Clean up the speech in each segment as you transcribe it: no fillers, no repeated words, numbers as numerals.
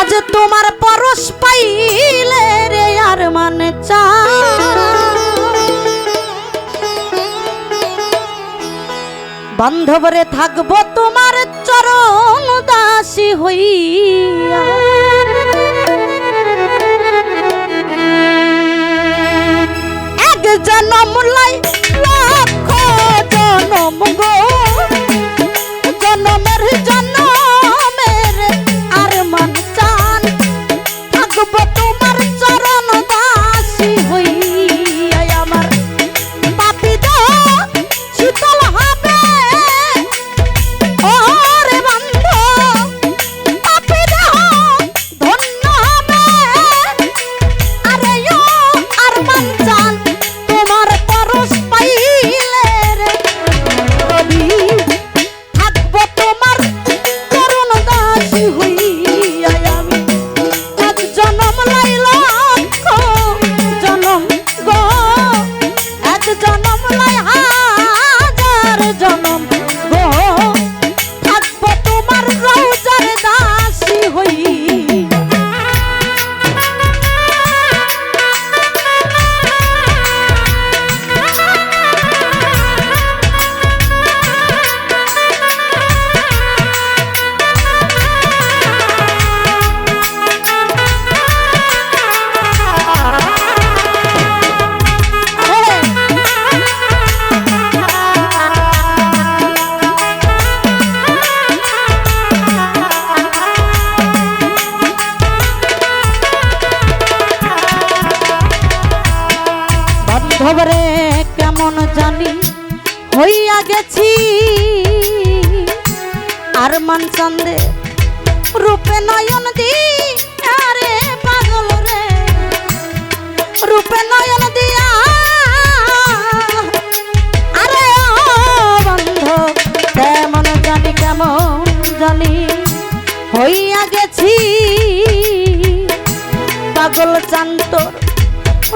আজ তোমার পরশ পাইলে রে আর মানে চা বান্ধবরে থাকবো তোমার চরণ দাসী হইয়া এক জনম লাই লক্ষ জনম গো জনমের জনমের আর মান চান থাকবো তোমার চরণ দাসী হইয়া আমার পাপি দেহ শীতল হবে ওরে বান্ধব পাপি দেহ ধন্য হবে আরে ও আর মান চান তোমার পরশ পাইলে রে রবি থাকবো তোমার চরণ দাসী হইয়া আমি এক জনম লাই লক্ষ জনম গো এক জনম লাই হাজার জনম গো থাকবো তোমার রওজার দাসী হইয়া বান্ধবরে কেমন জানি হইয়া গেছি আর মান চন্দে রূপে নয়ন দিয়া রে পাগল রে রূপে নয়ন দিয়া আরে ও বান্ধব কেমন জানি হইয়া গেছি পাগল চান্তর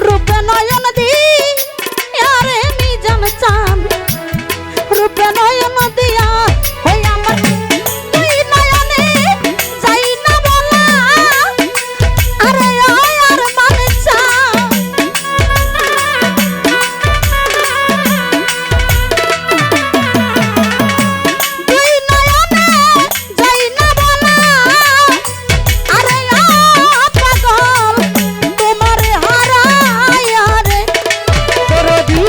রূপে নয়ন দিয়া রে নিজাম চান রূপে নয়ন দিয়া হই আমার তুই নয়নে যাই না বলা আরে আর মানে চা তুই নয়নে যাই না বলা আরে পাগল তোমার হারায়া রে দরদি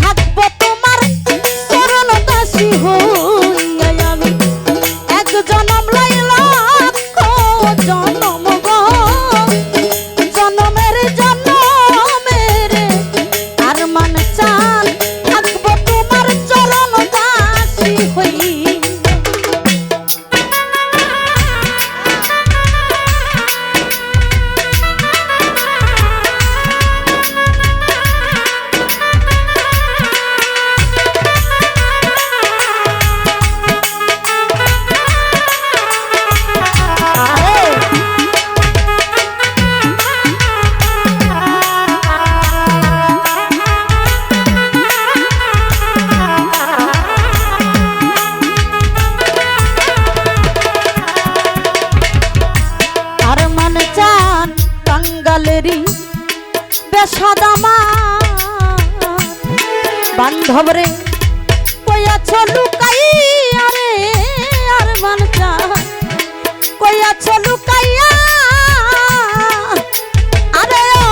থাকবো তোমার চরণ দাসী হইয়া আমি এক জনম লাই লক্ষ জনম গো জনমের জনমের আর মান চান থাকবো তোমার চরণ দাসী হইয়া কাঙ্গালেরি বেসাদামা বান্ধব রে কইয়াছ লুকাইয়া রে আর মানচা কইয়াছ লুকাইয়া আরে ও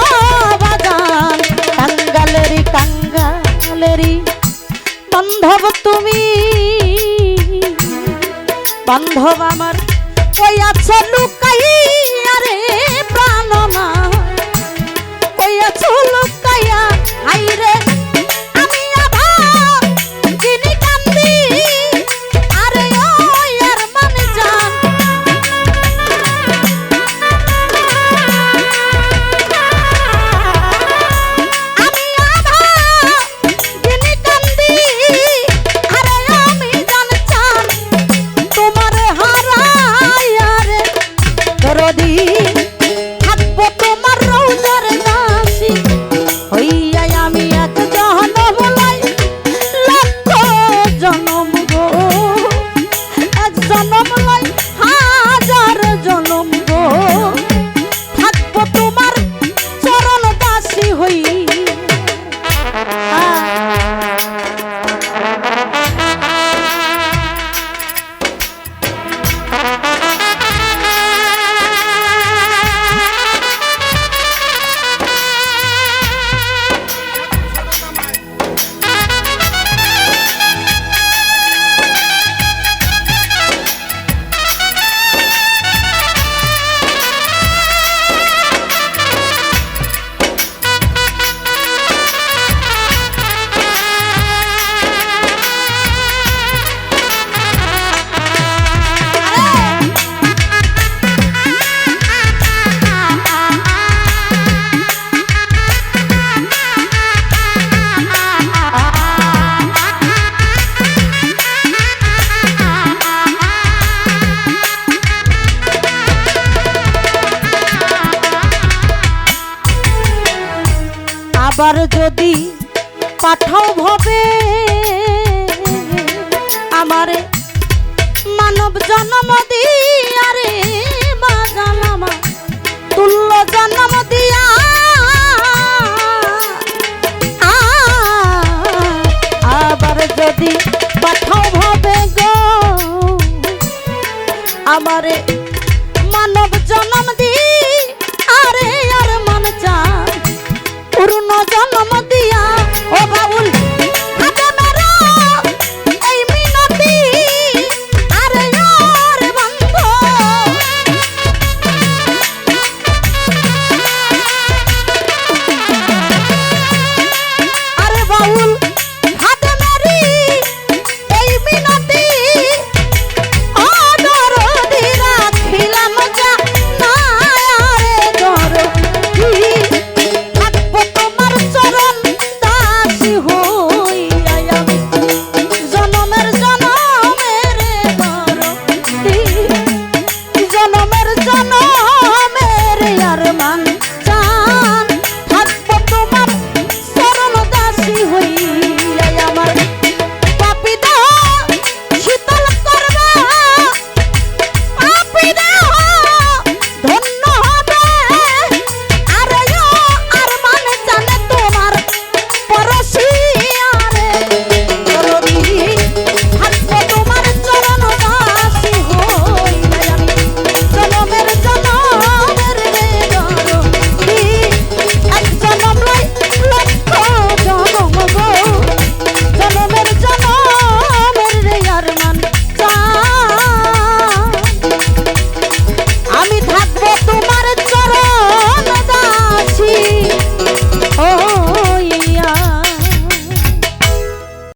বাজান কাঙ্গালেরি বান্ধব তুমি বান্ধব আমার কইয়াছ লুকাইয়া রে প্রাণনা কইয়াছ লুকাইয়া হাইরে আমি আবার যিনি কান্দি আরে ও আর মানে জান আমি আবার যিনি কান্দি আরে আমি জান চান তোমার হারায়া রে দরদি থাকবো তোমার রওজার দাসী হইয়া আমি এক জনম লাই লক্ষ জনম গো এক জনম লাই হাজার জনম গো আবার যদি পাঠাও ভবে আমারে মানব জন্ম দিয়া রে বাজান আমার তুল্য জন্ম দিয়া আবার যদি পাঠাও ভবে গো আমারে মানব জন্ম দি আরে আর মান চান পূর্ণ জন্ম দিয়া ও বাউল